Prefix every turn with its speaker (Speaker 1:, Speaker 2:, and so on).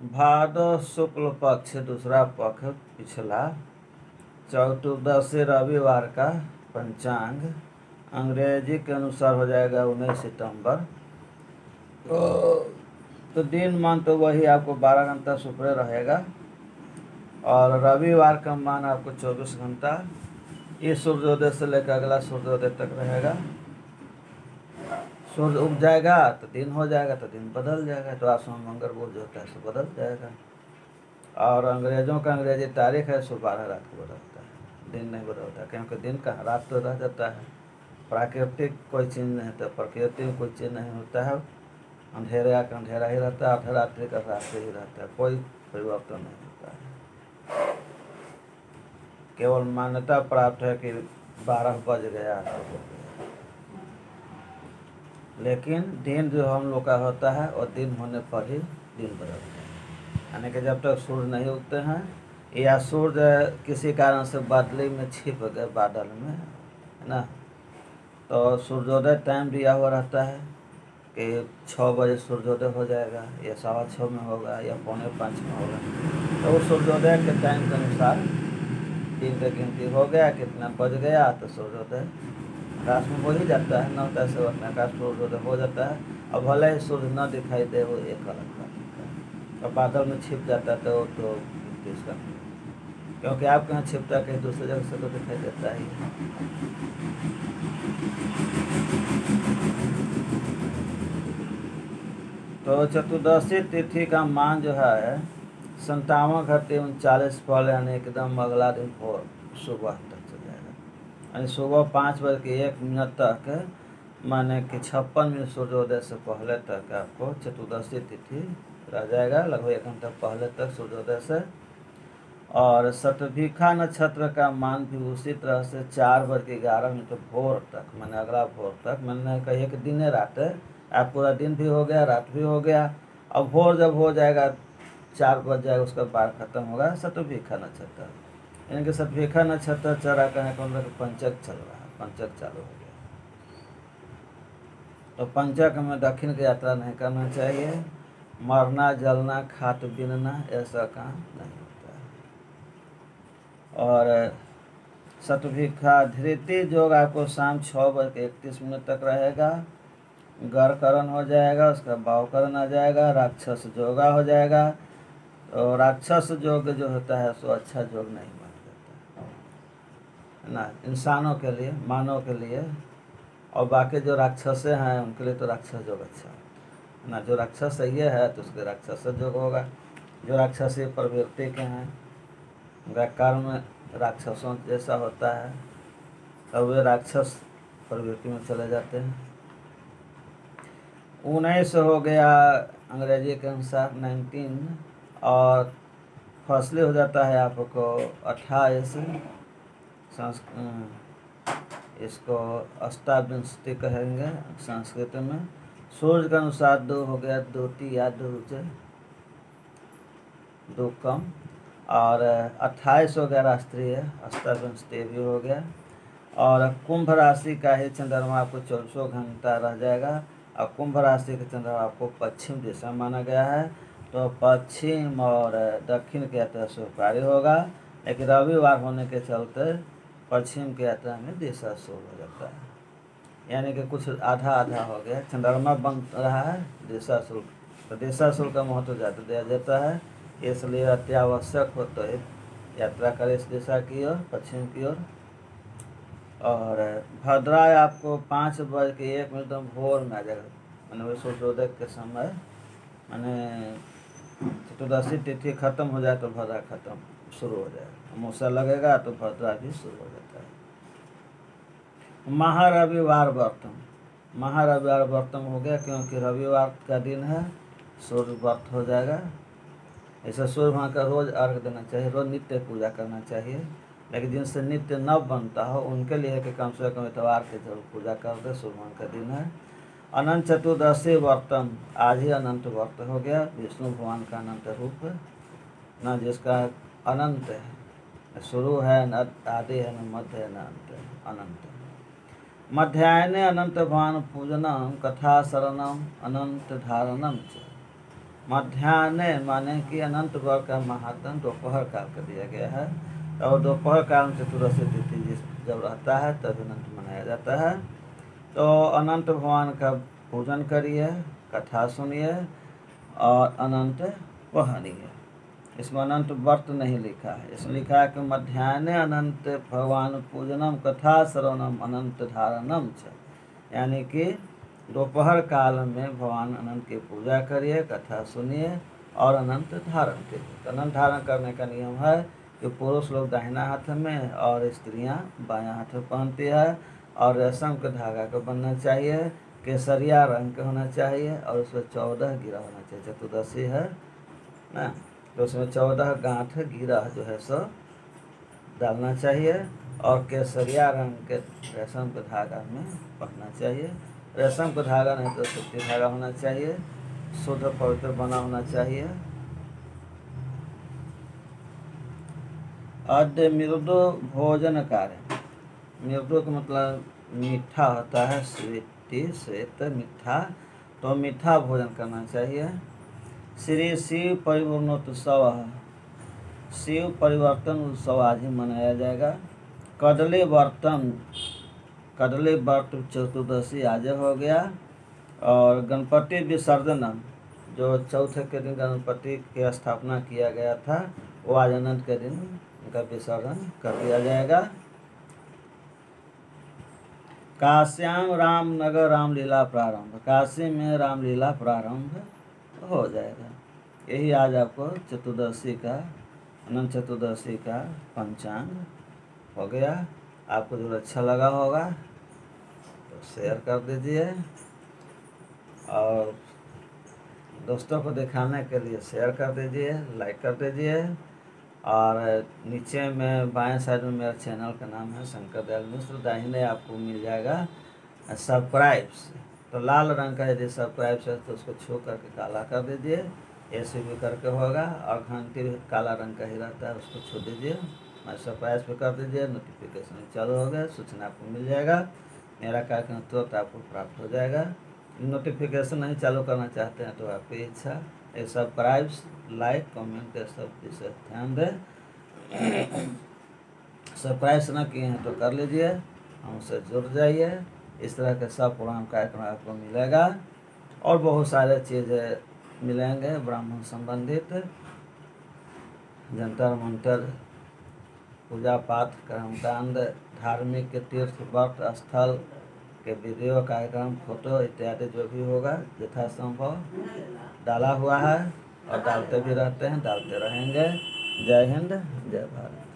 Speaker 1: भादो शुक्ल पक्ष दूसरा पक्ष पिछला चतुर्दशी रविवार का पंचांग अंग्रेजी के अनुसार हो जाएगा 19 सितंबर। तो दिन मान तो वही आपको 12 घंटा सुपरे रहेगा और रविवार का मान आपको 24 घंटा ये सूर्योदय से लेकर अगला सूर्योदय तक रहेगा। सूर्य उग जाएगा तो दिन हो जाएगा, तो दिन बदल जाएगा, तो आसमान मंगल वो जो होता है सो बदल जाएगा। और अंग्रेजों का अंग्रेजी तारीख है सो 12 रात को बदलता है, दिन नहीं बदलता, क्योंकि दिन का रात तो रह जाता है। प्राकृतिक कोई चीज़ नहीं होता, प्रकृति में कोई चीज़ नहीं होता है। अंधेरे का अंधेरा ही रहता है, अर्धरात्रि का रात्रि ही रहता है, कोई परिवर्तन नहीं होता है। केवल मान्यता प्राप्त है कि 12 बज गया तो हो गया, लेकिन दिन जो हम लोग का होता है और दिन होने पर ही दिन बदलता है। यानी कि जब तक सूर्य नहीं उगते हैं या सूर्य किसी कारण से बादली में छिप गए बादल में, है ना, तो सूर्योदय टाइम दिया हुआ रहता है कि 6 बजे सूर्योदय हो जाएगा या 6:15 में होगा या 4:45 में होगा। तो उस सूर्योदय के टाइम के अनुसार दिन की गिनती हो गया, कितना बज गया तो सूर्योदय आकाश में हो ही जाता है, 9-10 वक्त में आकाश सूर्योदय हो जाता है। अब भले ही सूर्य न दिखाई दे वो एक अलग बात है, और बादल में छिप जाता है तो इसका, क्योंकि आपके यहाँ छिपता है कहीं दूसरी जगह से तो दिखाई देता ही है। तो चतुर्दशी तिथि का मान जो है 57:39 फल, यानी एकदम अगला दिन भोर सुबह तक चल जाएगा, यानी सुबह 5:01 तक, माने कि 56 मिनट सूर्योदय से पहले तक आपको चतुर्दशी तिथि रह जाएगा, लगभग 1 घंटा पहले तक सूर्योदय से। और शतभिखा नक्षत्र का मान भी उसी तरह से 4:11 भोर तक, मैंने अगला भोर तक, मैंने कही कि दिन रात है, आप पूरा दिन भी हो गया रात भी हो गया। अब भोर जब हो जाएगा 4 बज जाएगा, उसका बार खत्म होगा शतभिखा नक्षत्र, यानी कि शतभिखा नक्षत्र चरा कहें कौन सा पंचक चल रहा है, पंचक चालू हो गया। तो पंचक में दक्षिण की यात्रा नहीं करना चाहिए, मरना जलना खात बीनना ऐसा काम नहीं होता है। और शतभिखा धृति योग आपको शाम 6:31 तक रहेगा, गरकरण हो जाएगा, उसका भावकरण आ जाएगा, राक्षस जोगा हो जाएगा। तो राक्षस योग जो होता है सो अच्छा योग नहीं मान देता है ना, इंसानों के लिए, मानव के लिए, और बाकी जो राक्षसे हैं उनके लिए तो राक्षस योग अच्छा है ना। जो राक्षस ये है तो उसके राक्षस योग होगा, जो राक्षसी प्रवृत्ति के हैं, उनका कर्म राक्षसों जैसा होता है, तब वे राक्षस प्रवृत्ति में चले जाते हैं। 19 हो गया अंग्रेजी के अनुसार 19, और फसली हो जाता है आपको 28, इसको अष्टाविंशति कहेंगे संस्कृत में। सूर्य के अनुसार 2 हो गया, 2 या 2 कम, और 28 हो गया राष्ट्रीय, अष्टाविंशति भी हो गया। और कुंभ राशि का ही चंद्रमा आपको 24 घंटा रह जाएगा, और कुंभ राशि का चंद्रमा आपको पश्चिम दिशा माना गया है, तो पश्चिम और दक्षिण की यात्रा से कार्य होगा, लेकिन रविवार होने के चलते पश्चिम की यात्रा में दिशा शुरू हो जाता है, यानी कि कुछ आधा आधा हो गया, चंद्रमा बन रहा है दिशा शुल्क, तो दिशा शुल्क का महत्व ज़्यादा दिया जाता है, इसलिए अत्यावश्यक हो तो यात्रा करें इस दिशा की ओर, पश्चिम की ओर। और भद्रा आपको 5:01 भोर में आ जाएगा, मैंने सूर्योदय के समय, मैंने चतुर्दशी तिथि खत्म हो जाए तो भद्रा खत्म शुरू हो जाएगा, मूसा लगेगा तो भद्रा भी शुरू हो जाता है। महारविवार व्रतम, महारविवार व्रतम हो गया क्योंकि रविवार का दिन है, सूर्य व्रत हो जाएगा। ऐसा सूर्य भगवान का रोज़ अर्घ देना चाहिए, रोज़ नित्य पूजा करना चाहिए, लेकिन जिनसे नित्य न बनता हो उनके लिए कि कम से कम इतवार के जरूर पूजा कर दे, सूर्य भगवान का दिन है। अनंत चतुर्दशी व्रतम, आज ही अनंत व्रत हो गया, विष्णु भगवान का अनंत रूप न, जिसका अनंत है, शुरू है न आदि है, न मध्य है, न अंत है, अनंत। मध्याह्ने अनंत भगवान पूजनम, कथा शरणम अनंत धारणम च, मध्याह्ने माने कि अनंत वर्ग का महात्म दोपहर काल का दिया गया है। और दोपहर काल में चतुर्दशी तिथि जब रहता है तब अनंत मनाया जाता है। तो अनंत भगवान का पूजन करिए, कथा सुनिए और अनंत पहनिए। इसमें अनंत व्रत नहीं लिखा है, इसमें लिखा है कि मध्याह्ने अनंत भगवान पूजनम कथा श्रवणम अनंत धारणम च, यानी कि दोपहर काल में भगवान अनंत की पूजा करिए, कथा सुनिए और अनंत धारण करिए। तो अनंत धारण करने का नियम है कि पुरुष लोग दाहिना हाथ में और स्त्रियां बायां हाथ में पहनती है, और रेशम के धागा का बनना चाहिए, केसरिया रंग का होना चाहिए और उसमें 14 गिरा होना चाहिए। चतुर्दशी है ना, तो उसमें 14 गांठ गिरा जो है सो डालना चाहिए और केसरिया रंग के रेशम के धागा में पहनना चाहिए। रेशम का धागा नहीं तो सूती धागा होना चाहिए, शुद्ध पवित्र बना होना चाहिए। अद्य मृदु भोजन कार्य, मृदु का मतलब मीठा होता है, स्वीटी श्वेत मीठा, तो मीठा भोजन करना चाहिए। श्री शिव परिवर्तनोत्सव, शिव परिवर्तन उत्सव आज ही मनाया जाएगा। कदली बर्तन, कदली व्रत चतुर्दशी आज हो गया। और गणपति विसर्जन, जो चौथे के दिन गणपति की स्थापना किया गया था, वो आज अनंत के दिन उनका विसर्जन कर दिया जाएगा। काश्याम रामनगर रामलीला प्रारंभ, काशी में रामलीला प्रारंभ हो जाएगा। यही आज आपको चतुर्दशी का, अनंत चतुर्दशी का पंचांग हो गया। आपको जो अच्छा लगा होगा तो शेयर कर दीजिए और दोस्तों को दिखाने के लिए शेयर कर दीजिए, लाइक कर दीजिए। और नीचे में बाएं साइड में मेरा चैनल का नाम है शंकर दयाल मिश्र, दाहिने आपको मिल जाएगा सब्सक्राइब्स, तो लाल रंग का यदि सब्सक्राइब्स है तो उसको छू करके काला कर दीजिए, ऐसे भी करके होगा। और घंटी काला रंग का ही रहता है, उसको छू दीजिए, मैं सब्सक्राइब भी कर दीजिए, नोटिफिकेशन चालू हो गया, सूचना आपको मिल जाएगा, मेरा कार्यक्रम तुरंत आपको प्राप्त हो जाएगा। नोटिफिकेशन नहीं चालू करना चाहते हैं तो आपकी इच्छा, ये सब्सक्राइब्स लाइक कमेंट ये सब विशेष ध्यान दें। सब्सक्राइब न किए हैं तो कर लीजिए, हमसे जुड़ जाइए। इस तरह के सब पुराण कार्यक्रम आपको मिलेगा और बहुत सारे चीज़ें मिलेंगे ब्राह्मण संबंधित, जंतर मंतर, पूजा पाठ, कर्मकांड, धार्मिक तीर्थ व्रत स्थल के वीडियो कार्यक्रम, फोटो इत्यादि जो भी होगा यथासंभव डाला हुआ है और डालते भी रहते हैं, डालते रहेंगे। जय हिंद, जय भारत।